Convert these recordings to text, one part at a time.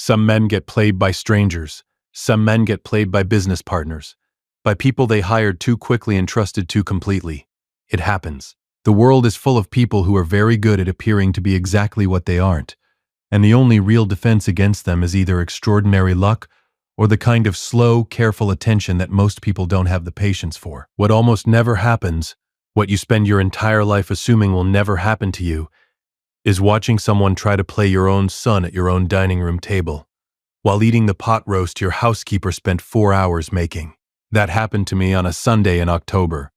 Some men get played by strangers. Some men get played by business partners. By people they hired too quickly and trusted too completely. It happens. The world is full of people who are very good at appearing to be exactly what they aren't, and the only real defense against them is either extraordinary luck or the kind of slow, careful attention that most people don't have the patience for. What almost never happens, what you spend your entire life assuming will never happen to you, is watching someone try to play your own son at your own dining room table, while eating the pot roast your housekeeper spent 4 hours making. That happened to me on a Sunday in October.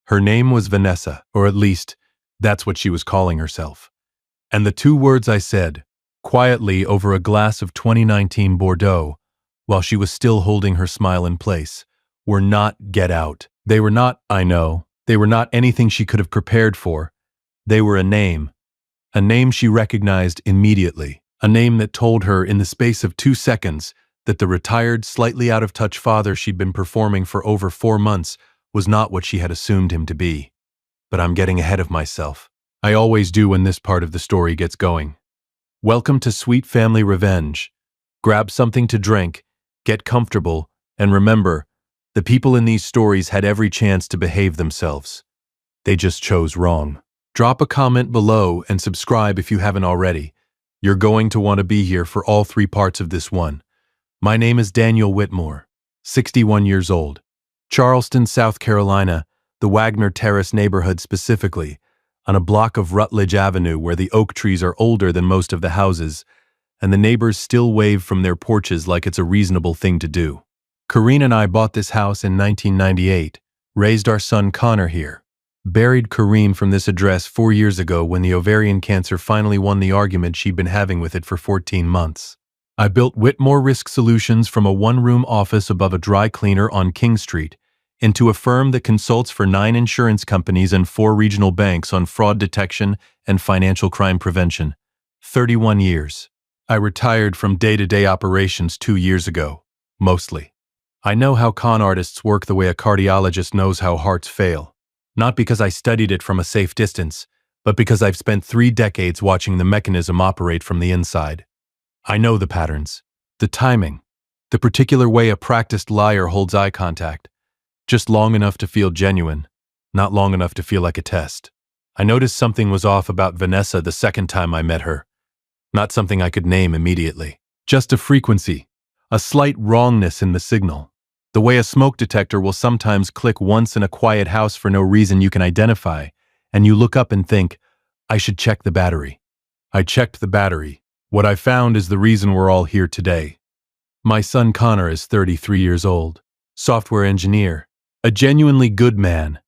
Her name was Vanessa, or at least, that's what she was calling herself. And the 2 words I said, quietly over a glass of 2019 Bordeaux, while she was still holding her smile in place, were not "get out." They were not, I know, they were not anything she could have prepared for. They were a name she recognized immediately, a name that told her in the space of 2 seconds that the retired, slightly out-of-touch father she'd been performing for over 4 months was not what she had assumed him to be. But I'm getting ahead of myself. I always do when this part of the story gets going. Welcome to Sweet Family Revenge. Grab something to drink, get comfortable, and remember, the people in these stories had every chance to behave themselves. They just chose wrong. Drop a comment below and subscribe if you haven't already. You're going to want to be here for all 3 parts of this one. My name is Daniel Whitmore, 61 years old. Charleston, South Carolina, the Wagner Terrace neighborhood specifically, on a block of Rutledge Avenue where the oak trees are older than most of the houses, and the neighbors still wave from their porches like it's a reasonable thing to do. Corrine and I bought this house in 1998, raised our son Connor here. Buried Corrine from this address 4 years ago when the ovarian cancer finally won the argument she'd been having with it for 14 months. I built Whitmore Risk Solutions from a 1-room office above a dry cleaner on King Street into a firm that consults for 9 insurance companies and 4 regional banks on fraud detection and financial crime prevention. 31 years. I retired from day-to-day operations 2 years ago, mostly. I know how con artists work the way a cardiologist knows how hearts fail. Not because I studied it from a safe distance, but because I've spent 3 decades watching the mechanism operate from the inside. I know the patterns, the timing, the particular way a practiced liar holds eye contact, just long enough to feel genuine, not long enough to feel like a test. I noticed something was off about Vanessa the second time I met her. Not something I could name immediately. Just a frequency, a slight wrongness in the signal. The way a smoke detector will sometimes click once in a quiet house for no reason you can identify, and you look up and think, I should check the battery. I checked the battery. What I found is the reason we're all here today. My son Connor is 33 years old, software engineer, a genuinely good man,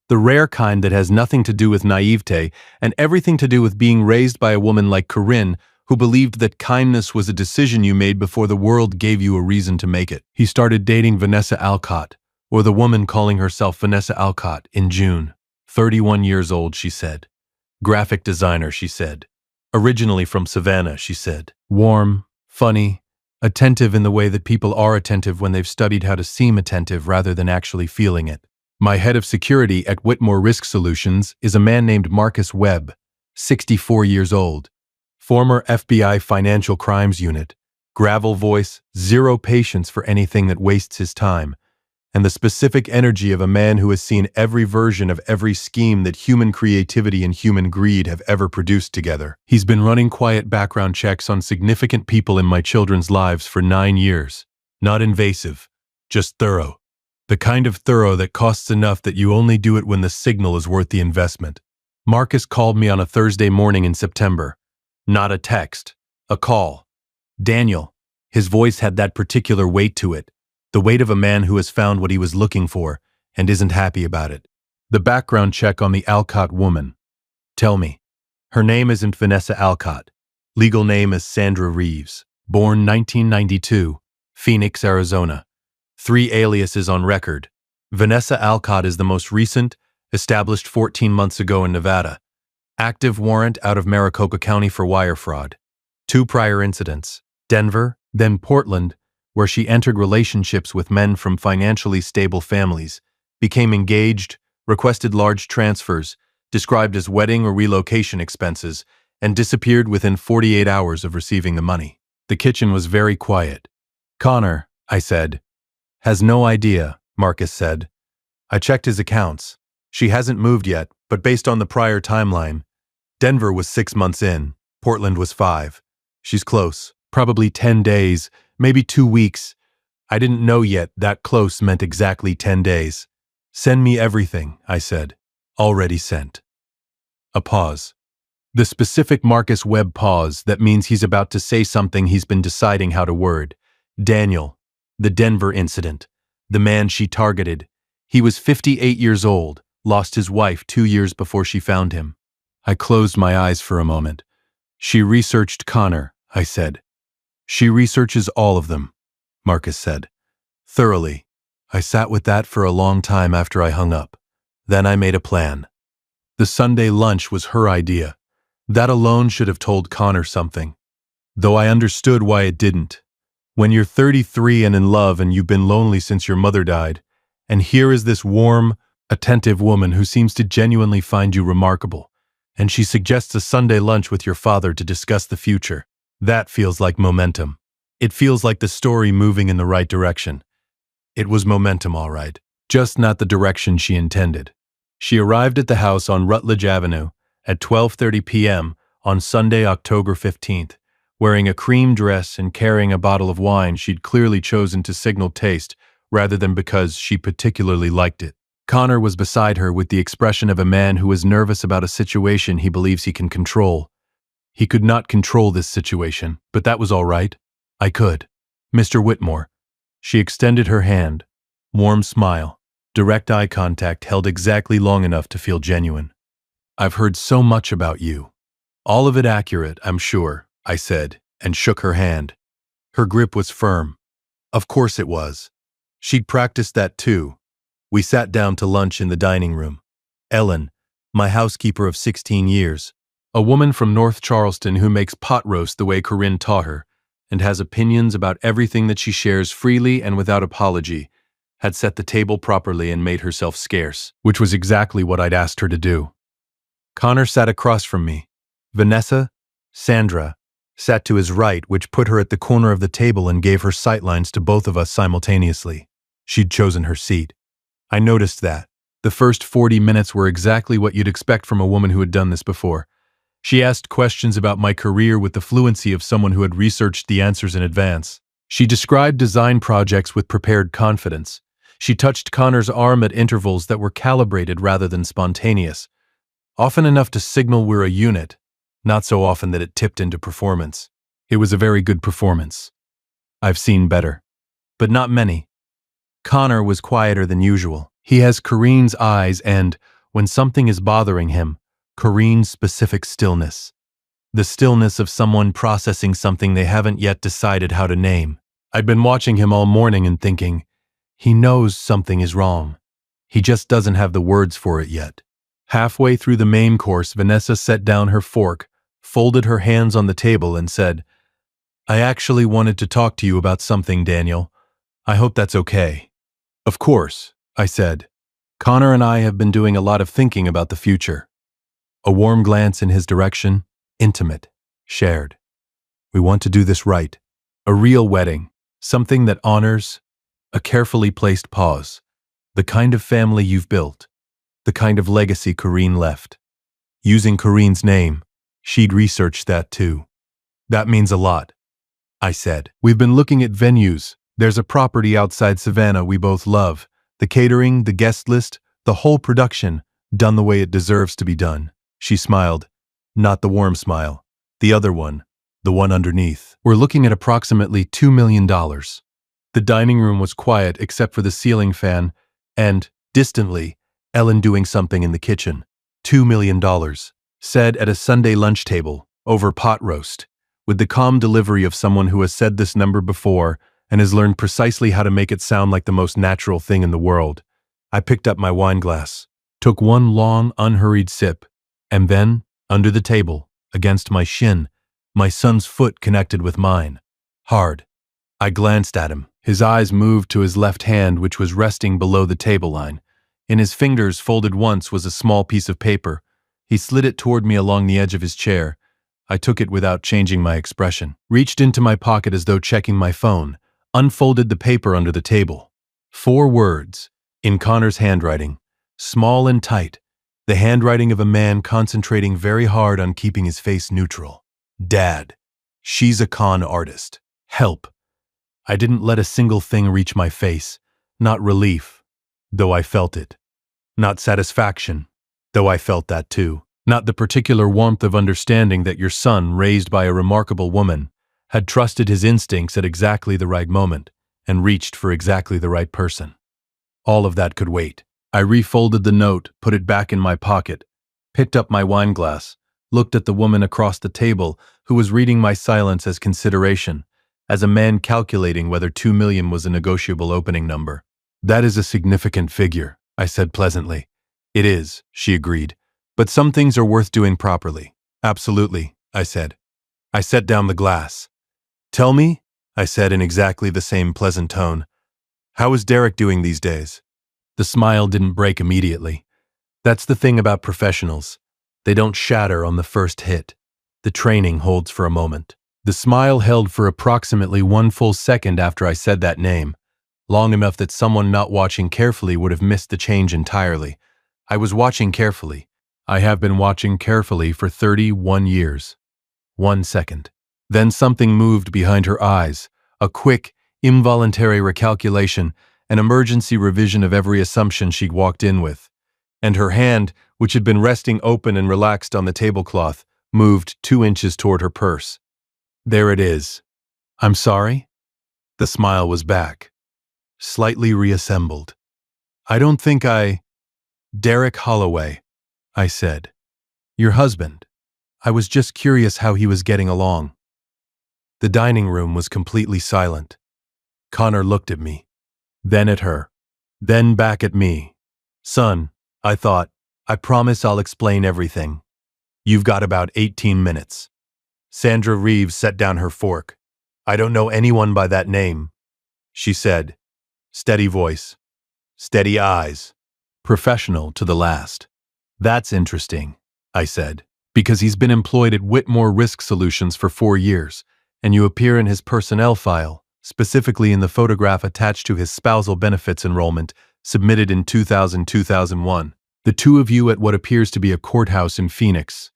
the rare kind that has nothing to do with naivete and everything to do with being raised by a woman like Corinne, who believed that kindness was a decision you made before the world gave you a reason to make it. He started dating Vanessa Alcott, or the woman calling herself Vanessa Alcott, in June. 31 years old, she said. Graphic designer, she said. Originally from Savannah, she said. Warm, funny, attentive in the way that people are attentive when they've studied how to seem attentive rather than actually feeling it. My head of security at Whitmore Risk Solutions is a man named Marcus Webb, 64 years old. Former FBI Financial Crimes Unit, gravel voice, zero patience for anything that wastes his time, and the specific energy of a man who has seen every version of every scheme that human creativity and human greed have ever produced together. He's been running quiet background checks on significant people in my children's lives for 9 years. Not invasive, just thorough. The kind of thorough that costs enough that you only do it when the signal is worth the investment. Marcus called me on a Thursday morning in September. Not a text, a call. Daniel. His voice had that particular weight to it, the weight of a man who has found what he was looking for and isn't happy about it. The background check on the Alcott woman. Tell me. Her name isn't Vanessa Alcott. Legal name is Sandra Reeves. Born 1992, Phoenix, Arizona. 3 aliases on record. Vanessa Alcott is the most recent, established 14 months ago in Nevada. Active warrant out of Maricopa County for wire fraud. 2 prior incidents. Denver, then Portland, where she entered relationships with men from financially stable families, became engaged, requested large transfers, described as wedding or relocation expenses, and disappeared within 48 hours of receiving the money. The kitchen was very quiet. Connor, I said. Has no idea, Marcus said. I checked his accounts. She hasn't moved yet, but based on the prior timeline, Denver was 6 months in, Portland was 5. She's close, probably 10 days, maybe 2 weeks. I didn't know yet that close meant exactly 10 days. Send me everything, I said. Already sent. A pause. The specific Marcus Webb pause that means he's about to say something he's been deciding how to word. Daniel. The Denver incident. The man she targeted. He was 58 years old, lost his wife 2 years before she found him. I closed my eyes for a moment. She researched Connor, I said. She researches all of them, Marcus said. Thoroughly. I sat with that for a long time after I hung up. Then I made a plan. The Sunday lunch was her idea. That alone should have told Connor something. Though I understood why it didn't. When you're 33 and in love and you've been lonely since your mother died, and here is this warm, attentive woman who seems to genuinely find you remarkable, and she suggests a Sunday lunch with your father to discuss the future. That feels like momentum. It feels like the story moving in the right direction. It was momentum, all right, just not the direction she intended. She arrived at the house on Rutledge Avenue at 12:30 p.m. on Sunday, October 15th, wearing a cream dress and carrying a bottle of wine she'd clearly chosen to signal taste rather than because she particularly liked it. Connor was beside her with the expression of a man who is nervous about a situation he believes he can control. He could not control this situation, but that was all right. I could. Mr. Whitmore. She extended her hand. Warm smile. Direct eye contact held exactly long enough to feel genuine. I've heard so much about you. All of it accurate, I'm sure, I said, and shook her hand. Her grip was firm. Of course it was. She'd practiced that too. We sat down to lunch in the dining room. Ellen, my housekeeper of 16 years, a woman from North Charleston who makes pot roast the way Corinne taught her, and has opinions about everything that she shares freely and without apology, had set the table properly and made herself scarce, which was exactly what I'd asked her to do. Connor sat across from me. Vanessa, Sandra, sat to his right, which put her at the corner of the table and gave her sightlines to both of us simultaneously. She'd chosen her seat. I noticed that. The first 40 minutes were exactly what you'd expect from a woman who had done this before. She asked questions about my career with the fluency of someone who had researched the answers in advance. She described design projects with prepared confidence. She touched Connor's arm at intervals that were calibrated rather than spontaneous. Often enough to signal we're a unit, not so often that it tipped into performance. It was a very good performance. I've seen better. But not many. Connor was quieter than usual. He has Corinne's eyes and, when something is bothering him, Corinne's specific stillness. The stillness of someone processing something they haven't yet decided how to name. I'd been watching him all morning and thinking, he knows something is wrong. He just doesn't have the words for it yet. Halfway through the main course, Vanessa set down her fork, folded her hands on the table and said, I actually wanted to talk to you about something, Daniel. I hope that's okay. Of course, I said. Connor and I have been doing a lot of thinking about the future. A warm glance in his direction, intimate, shared. We want to do this right. A real wedding, something that honors, a carefully placed pause, the kind of family you've built, the kind of legacy Corinne left. Using Corinne's name, she'd researched that too. That means a lot, I said. We've been looking at venues. There's a property outside Savannah we both love. The catering, the guest list, the whole production, done the way it deserves to be done. She smiled. Not the warm smile. The other one. The one underneath. We're looking at approximately $2 million. The dining room was quiet except for the ceiling fan and, distantly, Ellen doing something in the kitchen. $2 million. Said at a Sunday lunch table, over pot roast, with the calm delivery of someone who has said this number before and has learned precisely how to make it sound like the most natural thing in the world. I picked up my wine glass, took one long, unhurried sip, and then, under the table, against my shin, my son's foot connected with mine. Hard. I glanced at him. His eyes moved to his left hand, which was resting below the table line. In his fingers, folded once, was a small piece of paper. He slid it toward me along the edge of his chair. I took it without changing my expression, reached into my pocket as though checking my phone, unfolded the paper under the table. 4 words, in Connor's handwriting, small and tight, the handwriting of a man concentrating very hard on keeping his face neutral. Dad, she's a con artist. Help. I didn't let a single thing reach my face, not relief, though I felt it. Not satisfaction, though I felt that too. Not the particular warmth of understanding that your son, raised by a remarkable woman, had trusted his instincts at exactly the right moment and reached for exactly the right person. All of that could wait. I refolded the note, put it back in my pocket, picked up my wine glass, looked at the woman across the table who was reading my silence as consideration, as a man calculating whether 2 million was a negotiable opening number. That is a significant figure, I said pleasantly. It is, she agreed. But some things are worth doing properly. Absolutely, I said. I set down the glass. Tell me, I said in exactly the same pleasant tone, how is Derek doing these days? The smile didn't break immediately. That's the thing about professionals. They don't shatter on the first hit. The training holds for a moment. The smile held for approximately 1 full second after I said that name, long enough that someone not watching carefully would have missed the change entirely. I was watching carefully. I have been watching carefully for 31 years. 1 second. Then something moved behind her eyes, a quick, involuntary recalculation, an emergency revision of every assumption she'd walked in with. And her hand, which had been resting open and relaxed on the tablecloth, moved 2 inches toward her purse. There it is. I'm sorry? The smile was back, slightly reassembled. I don't think Derek Holloway, I said. Your husband. I was just curious how he was getting along. The dining room was completely silent. Connor looked at me, then at her, then back at me. Son, I thought, I promise I'll explain everything. You've got about 18 minutes. Sandra Reeves set down her fork. I don't know anyone by that name, she said. Steady voice, steady eyes, professional to the last. That's interesting, I said, because he's been employed at Whitmore Risk Solutions for 4 years, and you appear in his personnel file, specifically in the photograph attached to his spousal benefits enrollment submitted in 2000-2001. The two of you at what appears to be a courthouse in Phoenix.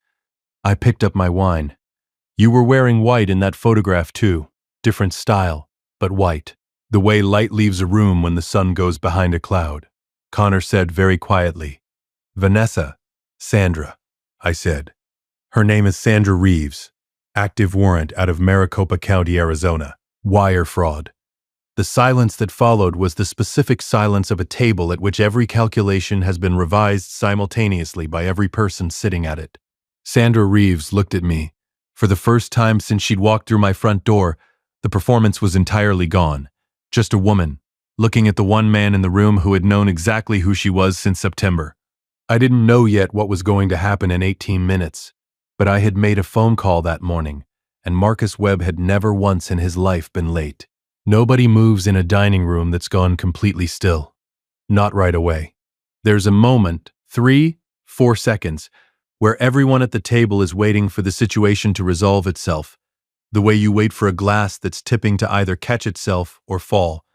I picked up my wine. You were wearing white in that photograph too. Different style, but white. The way light leaves a room when the sun goes behind a cloud. Connor said very quietly. Vanessa. Sandra, I said. Her name is Sandra Reeves. Active warrant out of Maricopa County, Arizona. Wire fraud. The silence that followed was the specific silence of a table at which every calculation has been revised simultaneously by every person sitting at it. Sandra Reeves looked at me. For the first time since she'd walked through my front door, the performance was entirely gone. Just a woman, looking at the one man in the room who had known exactly who she was since September. I didn't know yet what was going to happen in 18 minutes, but I had made a phone call that morning, and Marcus Webb had never once in his life been late. Nobody moves in a dining room that's gone completely still. Not right away. There's a moment, 3, 4 seconds, where everyone at the table is waiting for the situation to resolve itself, the way you wait for a glass that's tipping to either catch itself or fall.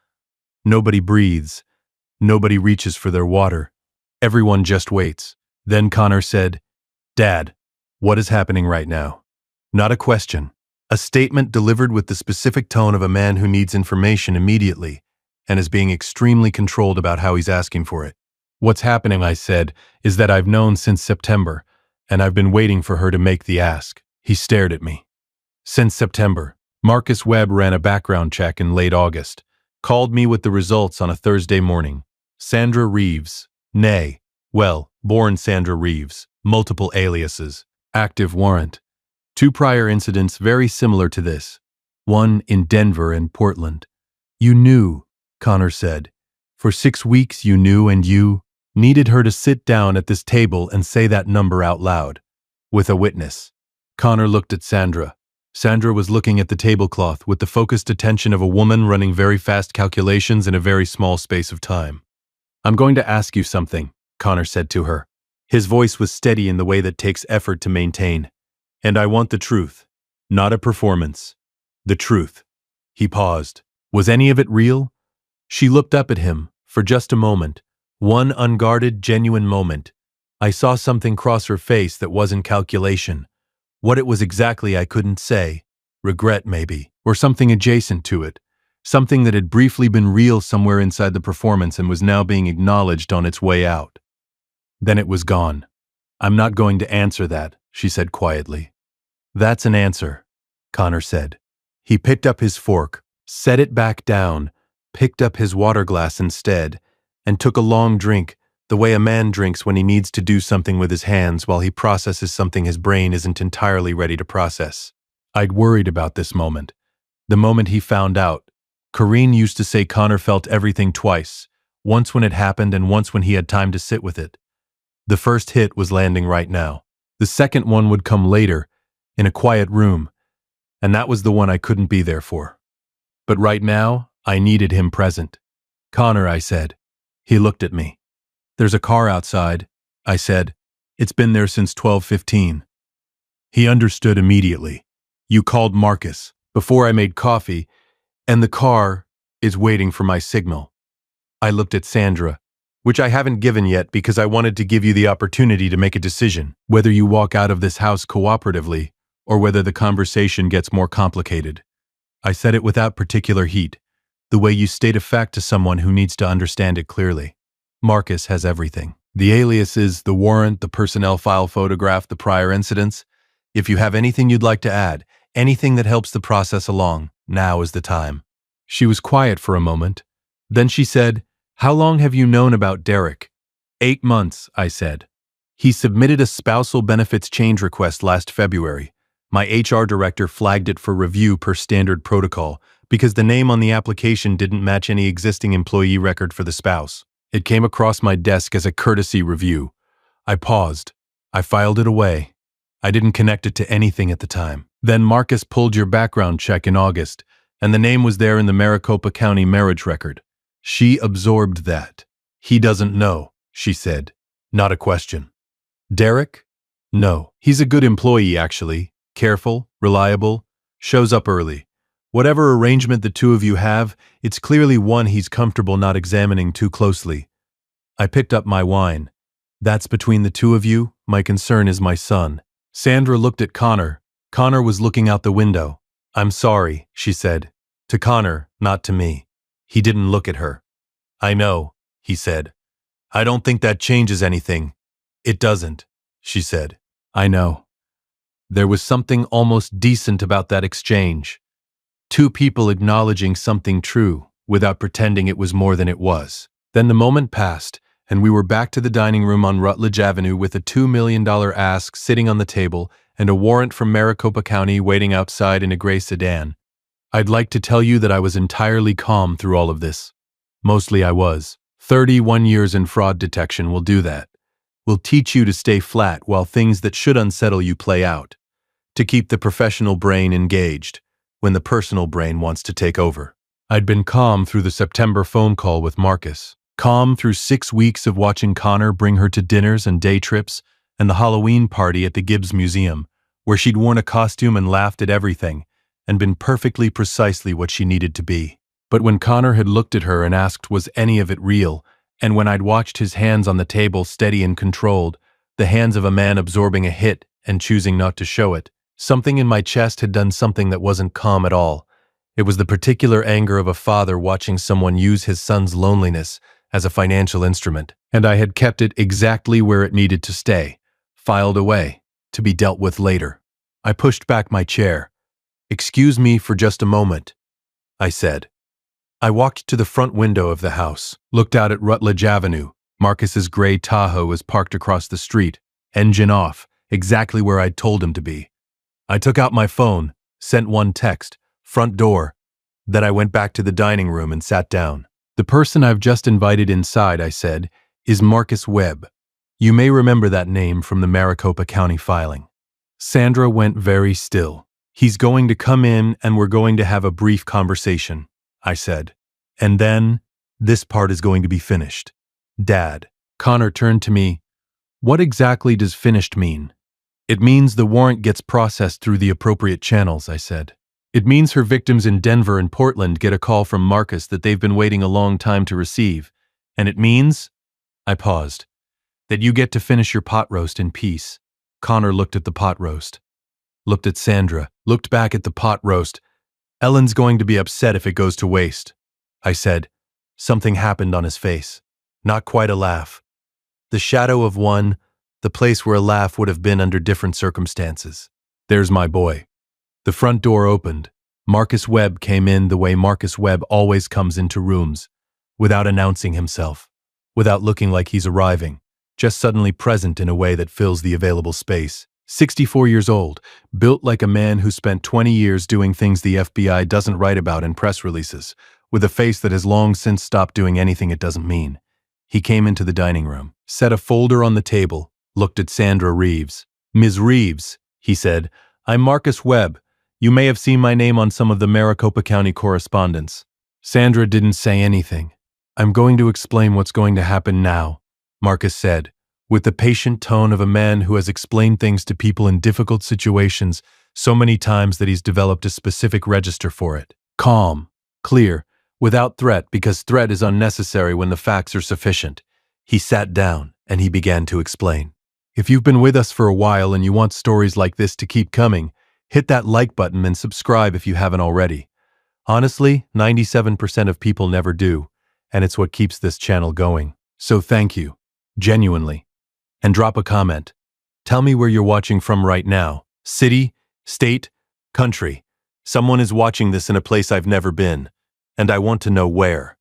Nobody breathes. Nobody reaches for their water. Everyone just waits. Then Connor said, Dad, what is happening right now? Not a question. A statement delivered with the specific tone of a man who needs information immediately and is being extremely controlled about how he's asking for it. What's happening, I said, is that I've known since September, and I've been waiting for her to make the ask. He stared at me. Since September, Marcus Webb ran a background check in late August, called me with the results on a Thursday morning. Sandra Reeves. Nay, well, born Sandra Reeves, multiple aliases, active warrant. 2 prior incidents very similar to this, one in Denver and Portland. You knew, Connor said. For 6 weeks you knew, and you needed her to sit down at this table and say that number out loud, with a witness. Connor looked at Sandra. Sandra was looking at the tablecloth with the focused attention of a woman running very fast calculations in a very small space of time. I'm going to ask you something, Connor said to her. His voice was steady in the way that takes effort to maintain. And I want the truth, not a performance. The truth. He paused. Was any of it real? She looked up at him, for just a moment. One unguarded, genuine moment. I saw something cross her face that wasn't calculation. What it was exactly I couldn't say. Regret, maybe, or something adjacent to it. Something that had briefly been real somewhere inside the performance and was now being acknowledged on its way out. Then it was gone. I'm not going to answer that, she said quietly. That's an answer, Connor said. He picked up his fork, set it back down, picked up his water glass instead, and took a long drink, the way a man drinks when he needs to do something with his hands while he processes something his brain isn't entirely ready to process. I'd worried about this moment. The moment he found out. Corrine used to say Connor felt everything twice, once when it happened and once when he had time to sit with it. The first hit was landing right now. The second one would come later, in a quiet room, and that was the one I couldn't be there for. But right now, I needed him present. Connor, I said. He looked at me. There's a car outside, I said. It's been there since 12:15. He understood immediately. You called Marcus, before I made coffee, and the car is waiting for my signal. I looked at Sandra, which I haven't given yet because I wanted to give you the opportunity to make a decision, whether you walk out of this house cooperatively or whether the conversation gets more complicated. I said it without particular heat, the way you state a fact to someone who needs to understand it clearly. Marcus has everything. The aliases, the warrant, the personnel file photograph, the prior incidents. If you have anything you'd like to add, anything that helps the process along, now is the time. She was quiet for a moment. Then she said, How long have you known about Derek? 8 months, I said. He submitted a spousal benefits change request last February. My HR director flagged it for review per standard protocol because the name on the application didn't match any existing employee record for the spouse. It came across my desk as a courtesy review. I paused. I filed it away. I didn't connect it to anything at the time. Then Marcus pulled your background check in August, and the name was there in the Maricopa County marriage record. She absorbed that. He doesn't know, she said. Not a question. Derek? No. He's a good employee, actually. Careful, reliable, shows up early. Whatever arrangement the two of you have, it's clearly one he's comfortable not examining too closely. I picked up my wine. That's between the two of you. My concern is my son. Sandra looked at Connor. Connor was looking out the window. I'm sorry, she said. To Connor, not to me. He didn't look at her. I know, he said. I don't think that changes anything. It doesn't, she said. I know. There was something almost decent about that exchange. Two people acknowledging something true without pretending it was more than it was. Then the moment passed, and we were back to the dining room on Rutledge Avenue with a $2 million ask sitting on the table and a warrant from Maricopa County waiting outside in a gray sedan. I'd like to tell you that I was entirely calm through all of this. Mostly I was. 31 years in fraud detection will do that. Will teach you to stay flat while things that should unsettle you play out. To keep the professional brain engaged when the personal brain wants to take over. I'd been calm through the September phone call with Marcus. Calm through 6 weeks of watching Connor bring her to dinners and day trips and the Halloween party at the Gibbs Museum, where she'd worn a costume and laughed at everything and been perfectly precisely what she needed to be. But when Connor had looked at her and asked was any of it real, and when I'd watched his hands on the table steady and controlled, the hands of a man absorbing a hit and choosing not to show it, something in my chest had done something that wasn't calm at all. It was the particular anger of a father watching someone use his son's loneliness as a financial instrument, and I had kept it exactly where it needed to stay, filed away, to be dealt with later. I pushed back my chair. Excuse me for just a moment, I said. I walked to the front window of the house, looked out at Rutledge Avenue. Marcus's gray Tahoe was parked across the street, engine off, exactly where I'd told him to be. I took out my phone, sent one text, front door. Then I went back to the dining room and sat down. The person I've just invited inside, I said, is Marcus Webb. You may remember that name from the Maricopa County filing. Sandra went very still. He's going to come in and we're going to have a brief conversation, I said. And then, this part is going to be finished. Dad. Connor turned to me. What exactly does finished mean? It means the warrant gets processed through the appropriate channels, I said. It means her victims in Denver and Portland get a call from Marcus that they've been waiting a long time to receive. And it means, I paused, that you get to finish your pot roast in peace. Connor looked at the pot roast, looked at Sandra, looked back at the pot roast. Ellen's going to be upset if it goes to waste, I said. Something happened on his face. Not quite a laugh. The shadow of one, the place where a laugh would have been under different circumstances. There's my boy. The front door opened. Marcus Webb came in the way Marcus Webb always comes into rooms, without announcing himself, without looking like he's arriving, just suddenly present in a way that fills the available space. 64 years old, built like a man who spent 20 years doing things the FBI doesn't write about in press releases, with a face that has long since stopped doing anything it doesn't mean. He came into the dining room, set a folder on the table, looked at Sandra Reeves. Ms. Reeves, he said, I'm Marcus Webb. You may have seen my name on some of the Maricopa County correspondence. Sandra didn't say anything. I'm going to explain what's going to happen now, Marcus said, with the patient tone of a man who has explained things to people in difficult situations so many times that he's developed a specific register for it. Calm, clear, without threat, because threat is unnecessary when the facts are sufficient. He sat down and he began to explain. If you've been with us for a while and you want stories like this to keep coming, hit that like button and subscribe if you haven't already. Honestly, 97% of people never do, and it's what keeps this channel going. So thank you, genuinely. And drop a comment. Tell me where you're watching from right now. City, state, country. Someone is watching this in a place I've never been, and I want to know where.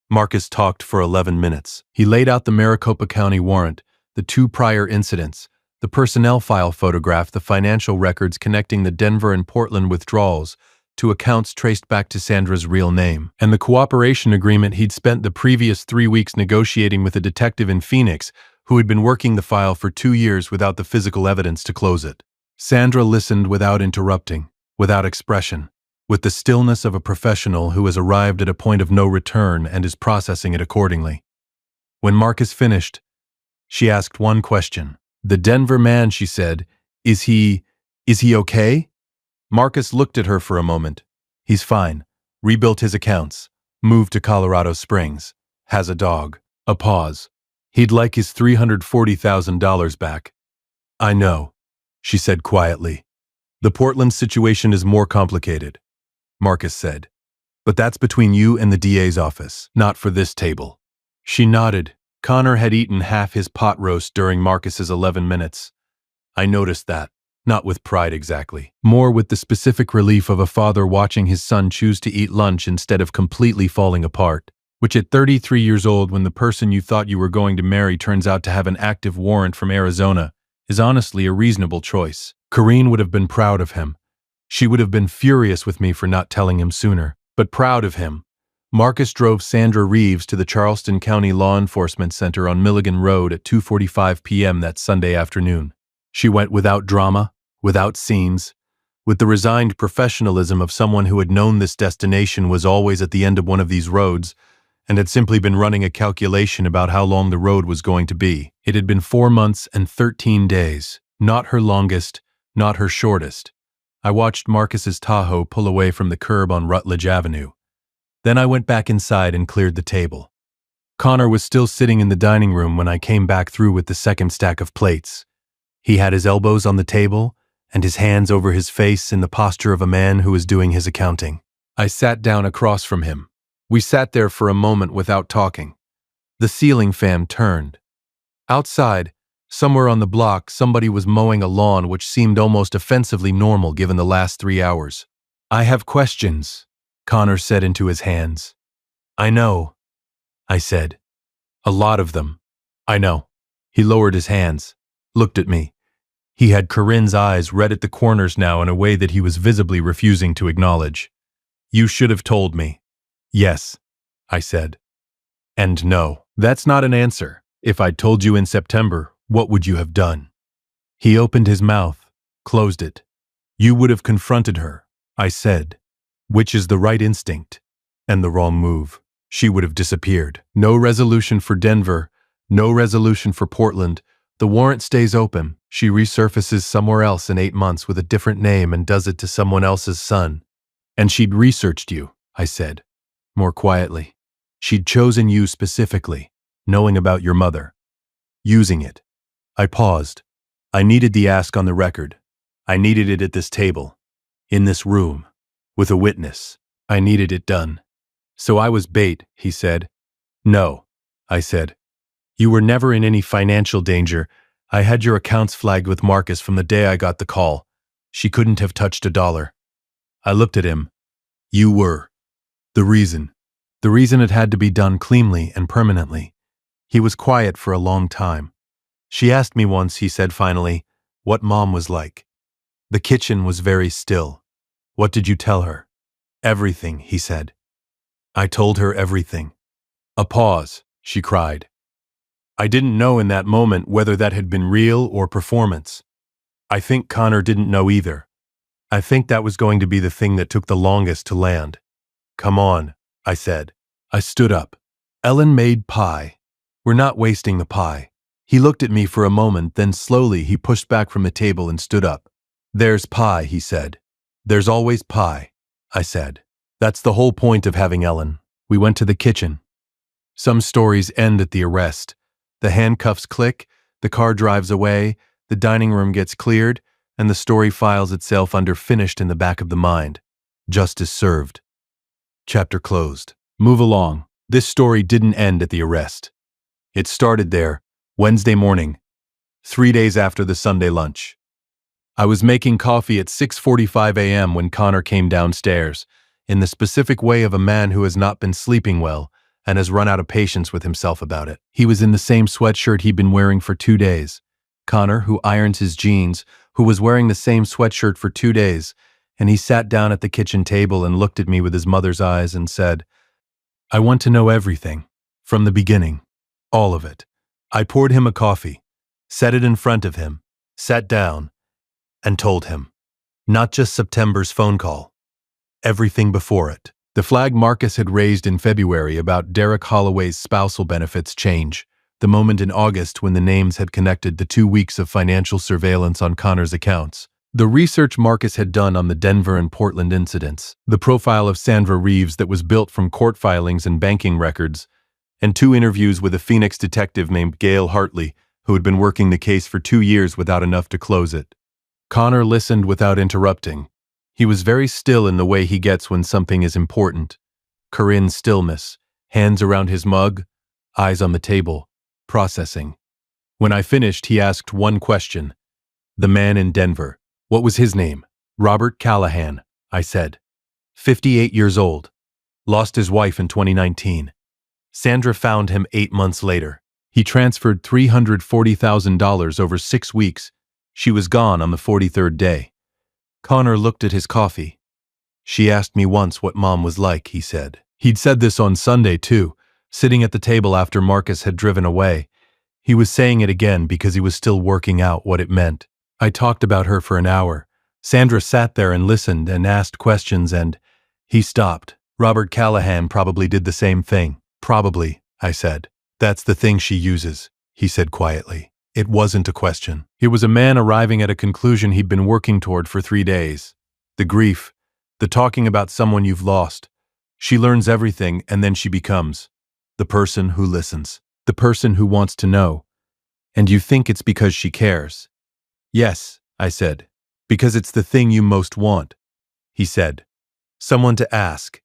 Marcus talked for 11 minutes. He laid out the Maricopa County warrant, the 2 prior incidents, the personnel file photograph, the financial records connecting the Denver and Portland withdrawals to accounts traced back to Sandra's real name, and the cooperation agreement he'd spent the previous 3 weeks negotiating with a detective in Phoenix who had been working the file for 2 years without the physical evidence to close it. Sandra listened without interrupting, without expression, with the stillness of a professional who has arrived at a point of no return and is processing it accordingly. When Marcus finished, she asked one question. The Denver man, she said, is he okay? Marcus looked at her for a moment. He's fine. Rebuilt his accounts. Moved to Colorado Springs. Has a dog. A pause. He'd like his $340,000 back. I know, she said quietly. The Portland situation is more complicated, Marcus said. But that's between you and the DA's office, not for this table. She nodded. Connor had eaten half his pot roast during Marcus's 11 minutes. I noticed that, not with pride exactly, more with the specific relief of a father watching his son choose to eat lunch instead of completely falling apart, which at 33 years old, when the person you thought you were going to marry turns out to have an active warrant from Arizona, is honestly a reasonable choice. Corrine would have been proud of him. She would have been furious with me for not telling him sooner, but proud of him. Marcus drove Sandra Reeves to the Charleston County Law Enforcement Center on Milligan Road at 2:45 p.m. that Sunday afternoon. She went without drama, without scenes, with the resigned professionalism of someone who had known this destination was always at the end of one of these roads and had simply been running a calculation about how long the road was going to be. It had been 4 months and 13 days, not her longest, not her shortest. I watched Marcus's Tahoe pull away from the curb on Rutledge Avenue. Then I went back inside and cleared the table. Connor was still sitting in the dining room when I came back through with the second stack of plates. He had his elbows on the table and his hands over his face in the posture of a man who is doing his accounting. I sat down across from him. We sat there for a moment without talking. The ceiling fan turned. Outside, somewhere on the block, somebody was mowing a lawn which seemed almost offensively normal given the last 3 hours. I have questions, Connor said into his hands. I know, I said. A lot of them. I know. He lowered his hands, looked at me. He had Corinne's eyes red at the corners now in a way that he was visibly refusing to acknowledge. You should have told me. Yes, I said. And no, that's not an answer. If I'd told you in September, what would you have done? He opened his mouth, closed it. You would have confronted her, I said. Which is the right instinct, and the wrong move. She would have disappeared. No resolution for Denver, no resolution for Portland. The warrant stays open. She resurfaces somewhere else in 8 months with a different name and does it to someone else's son. And she'd researched you, I said, more quietly. She'd chosen you specifically, knowing about your mother. Using it. I paused. I needed the ask on the record. I needed it at this table. In this room. With a witness. I needed it done. So I was bait, he said. No, I said. You were never in any financial danger. I had your accounts flagged with Marcus from the day I got the call. She couldn't have touched $1. I looked at him. You were. The reason. The reason it had to be done cleanly and permanently. He was quiet for a long time. She asked me once, he said finally, what Mom was like. The kitchen was very still. What did you tell her? Everything, he said. I told her everything. A pause, she cried. I didn't know in that moment whether that had been real or performance. I think Connor didn't know either. I think that was going to be the thing that took the longest to land. Come on, I said. I stood up. Ellen made pie. We're not wasting the pie. He looked at me for a moment, then slowly he pushed back from the table and stood up. There's pie, he said. There's always pie, I said. That's the whole point of having Ellen. We went to the kitchen. Some stories end at the arrest. The handcuffs click, the car drives away, the dining room gets cleared, and the story files itself under finished in the back of the mind. Justice served. Chapter closed. Move along. This story didn't end at the arrest. It started there, Wednesday morning, 3 days after the Sunday lunch. I was making coffee at 6:45 a.m. when Connor came downstairs, in the specific way of a man who has not been sleeping well and has run out of patience with himself about it. He was in the same sweatshirt he'd been wearing for 2 days. Connor, who irons his jeans, who was wearing the same sweatshirt for 2 days, and he sat down at the kitchen table and looked at me with his mother's eyes and said, I want to know everything, from the beginning, all of it. I poured him a coffee, set it in front of him, sat down, and told him. Not just September's phone call. Everything before it. The flag Marcus had raised in February about Derek Holloway's spousal benefits change, the moment in August when the names had connected the 2 weeks of financial surveillance on Connor's accounts, the research Marcus had done on the Denver and Portland incidents, the profile of Sandra Reeves that was built from court filings and banking records, and 2 interviews with a Phoenix detective named Gail Hartley, who had been working the case for 2 years without enough to close it. Connor listened without interrupting. He was very still in the way he gets when something is important. Corinne's stillness, hands around his mug, eyes on the table, processing. When I finished, he asked one question. The man in Denver. What was his name? Robert Callahan, I said. 58 years old. Lost his wife in 2019. Sandra found him 8 months later. He transferred $340,000 over 6 weeks. She was gone on the 43rd day. Connor looked at his coffee. She asked me once what Mom was like, he said. He'd said this on Sunday, too, sitting at the table after Marcus had driven away. He was saying it again because he was still working out what it meant. I talked about her for an hour. Sandra sat there and listened and asked questions and he stopped. Robert Callahan probably did the same thing. Probably, I said. That's the thing she uses, he said quietly. It wasn't a question. It was a man arriving at a conclusion he'd been working toward for 3 days. The grief, the talking about someone you've lost. She learns everything and then she becomes the person who listens, the person who wants to know. And you think it's because she cares. Yes, I said, because it's the thing you most want. He said, someone to ask,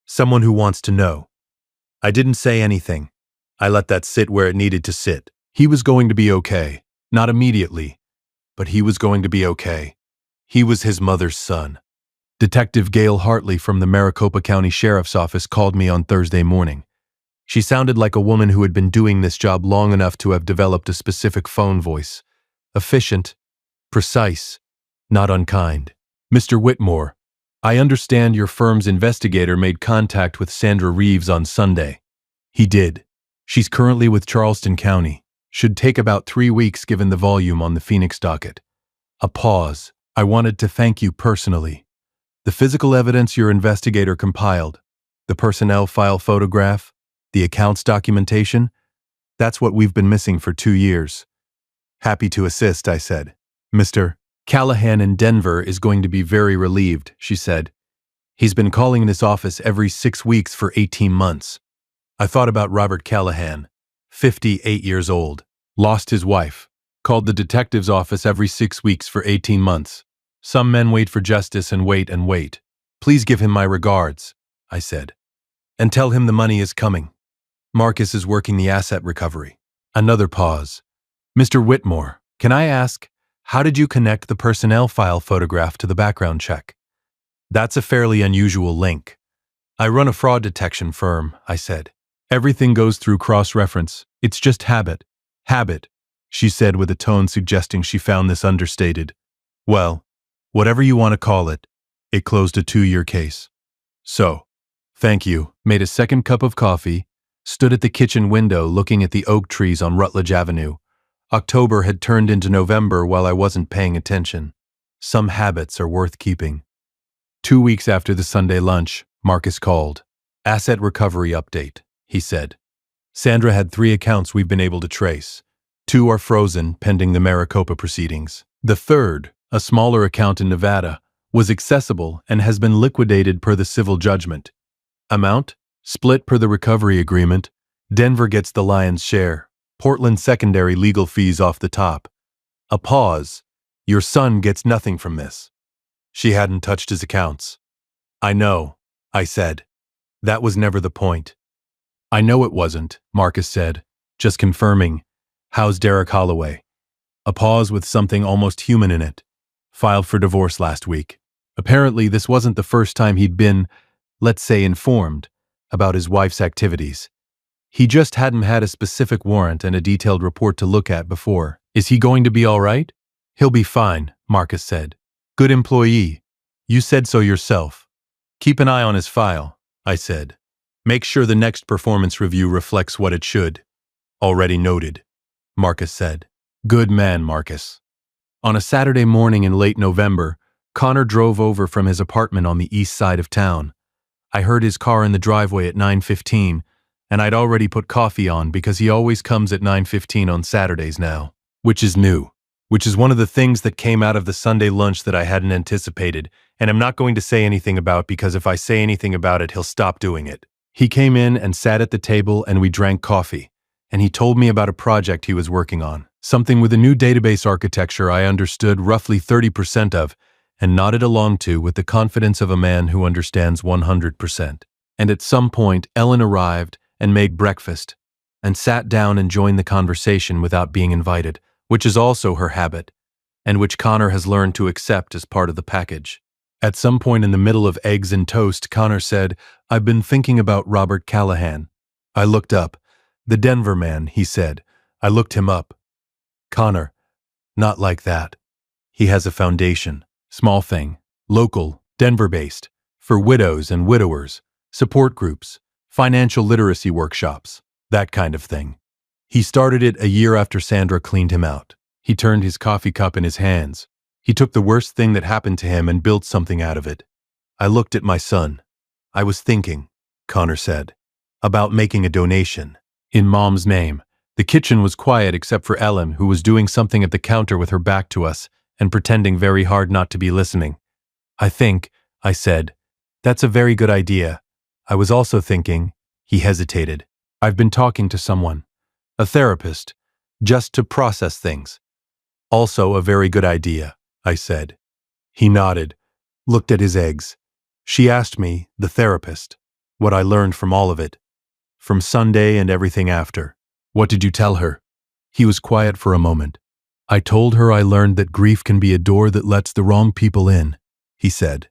someone who wants to know. I didn't say anything. I let that sit where it needed to sit. He was going to be okay, not immediately, but he was going to be okay. He was his mother's son. Detective Gail Hartley from the Maricopa County Sheriff's Office called me on Thursday morning. She sounded like a woman who had been doing this job long enough to have developed a specific phone voice. Efficient, precise, not unkind. Mr. Whitmore, I understand your firm's investigator made contact with Sandra Reeves on Sunday. He did. She's currently with Charleston County. Should take about 3 weeks given the volume on the Phoenix docket. A pause. I wanted to thank you personally. The physical evidence your investigator compiled, the personnel file photograph, the accounts documentation, that's what we've been missing for 2 years. Happy to assist, I said. Mr. Callahan in Denver is going to be very relieved, she said. He's been calling this office every 6 weeks for 18 months. I thought about Robert Callahan, 58 years old, lost his wife, called the detective's office every 6 weeks for 18 months. Some men wait for justice and wait and wait. Please give him my regards, I said. And tell him the money is coming. Marcus is working the asset recovery. Another pause. Mr. Whitmore, can I ask, how did you connect the personnel file photograph to the background check? That's a fairly unusual link. I run a fraud detection firm, I said. Everything goes through cross-reference. It's just habit. Habit, she said with a tone suggesting she found this understated. Well, whatever you want to call it, it closed a 2-year case. So, thank you, made a second cup of coffee, stood at the kitchen window looking at the oak trees on Rutledge Avenue. October had turned into November while I wasn't paying attention. Some habits are worth keeping. 2 weeks after the Sunday lunch, Marcus called. Asset recovery update, he said. Sandra had 3 accounts we've been able to trace. 2 are frozen pending the Maricopa proceedings. The third, a smaller account in Nevada, was accessible and has been liquidated per the civil judgment. Amount? Split per the recovery agreement. Denver gets the lion's share. Portland secondary legal fees off the top. A pause. Your son gets nothing from this. She hadn't touched his accounts. I know, I said. That was never the point. I know it wasn't, Marcus said, just confirming. How's Derek Holloway? A pause with something almost human in it. Filed for divorce last week. Apparently, this wasn't the first time he'd been, let's say, informed about his wife's activities. He just hadn't had a specific warrant and a detailed report to look at before. Is he going to be all right? He'll be fine, Marcus said. Good employee. You said so yourself. Keep an eye on his file, I said. Make sure the next performance review reflects what it should. Already noted, Marcus said. Good man, Marcus. On a Saturday morning in late November, Connor drove over from his apartment on the east side of town. I heard his car in the driveway at 9:15, and I'd already put coffee on because he always comes at 9:15 on Saturdays now, which is new, which is one of the things that came out of the Sunday lunch that I hadn't anticipated, and I'm not going to say anything about because if I say anything about it, he'll stop doing it. He came in and sat at the table and we drank coffee, and he told me about a project he was working on, something with a new database architecture I understood roughly 30% of, and nodded along to with the confidence of a man who understands 100%. And at some point, Ellen arrived and made breakfast, and sat down and joined the conversation without being invited, which is also her habit, and which Connor has learned to accept as part of the package. At some point in the middle of eggs and toast, Connor said, I've been thinking about Robert Callahan. I looked up. The Denver man, he said. I looked him up. Connor, not like that. He has a foundation, small thing, local, Denver-based, for widows and widowers, support groups, financial literacy workshops, that kind of thing. He started it a year after Sandra cleaned him out. He turned his coffee cup in his hands. He took the worst thing that happened to him and built something out of it. I looked at my son. I was thinking, Connor said, about making a donation. In Mom's name. The kitchen was quiet except for Ellen, who was doing something at the counter with her back to us and pretending very hard not to be listening. I think, I said, that's a very good idea. I was also thinking, he hesitated. I've been talking to someone, a therapist, just to process things. Also a very good idea, I said. He nodded, looked at his eggs. She asked me, the therapist, what I learned from all of it. From Sunday and everything after. What did you tell her? He was quiet for a moment. I told her I learned that grief can be a door that lets the wrong people in, he said,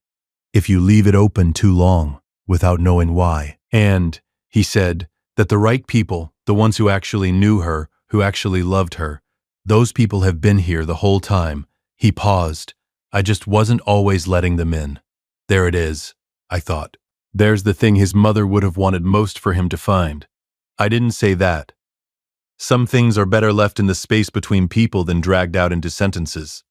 if you leave it open too long, without knowing why. And, he said, that the right people, the ones who actually knew her, who actually loved her, those people have been here the whole time. He paused. I just wasn't always letting them in. There it is, I thought. There's the thing his mother would have wanted most for him to find. I didn't say that. Some things are better left in the space between people than dragged out into sentences.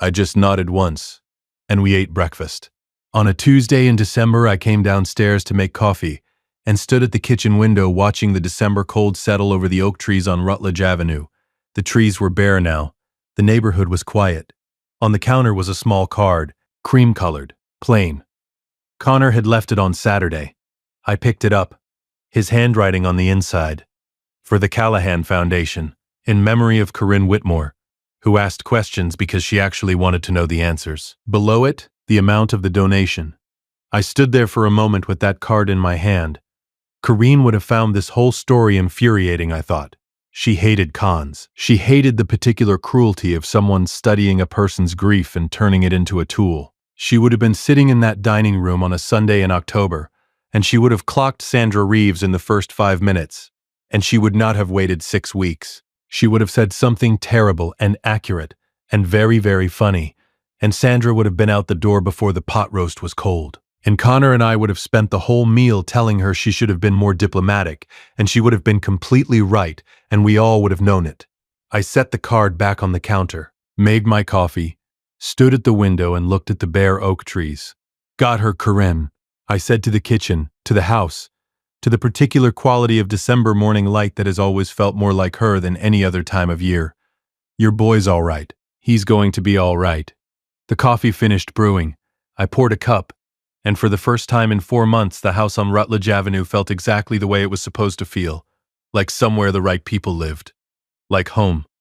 I just nodded once, and we ate breakfast. On a Tuesday in December, I came downstairs to make coffee and stood at the kitchen window watching the December cold settle over the oak trees on Rutledge Avenue. The trees were bare now. The neighborhood was quiet. On the counter was a small card, cream-colored, plain. Connor had left it on Saturday. I picked it up, his handwriting on the inside. For the Callahan Foundation, in memory of Corinne Whitmore, who asked questions because she actually wanted to know the answers. Below it, the amount of the donation. I stood there for a moment with that card in my hand. Corinne would have found this whole story infuriating, I thought. She hated cons. She hated the particular cruelty of someone studying a person's grief and turning it into a tool. She would have been sitting in that dining room on a Sunday in October, and she would have clocked Sandra Reeves in the first 5 minutes, and she would not have waited 6 weeks. She would have said something terrible and accurate and very, very funny, and Sandra would have been out the door before the pot roast was cold. And Connor and I would have spent the whole meal telling her she should have been more diplomatic, and she would have been completely right, and we all would have known it. I set the card back on the counter, made my coffee, stood at the window and looked at the bare oak trees. Got her, Corinne, I said, to the kitchen, to the house, to the particular quality of December morning light that has always felt more like her than any other time of year. Your boy's all right. He's going to be all right. The coffee finished brewing. I poured a cup, and for the first time in 4 months the house on Rutledge Avenue felt exactly the way it was supposed to feel, like somewhere the right people lived. Like home.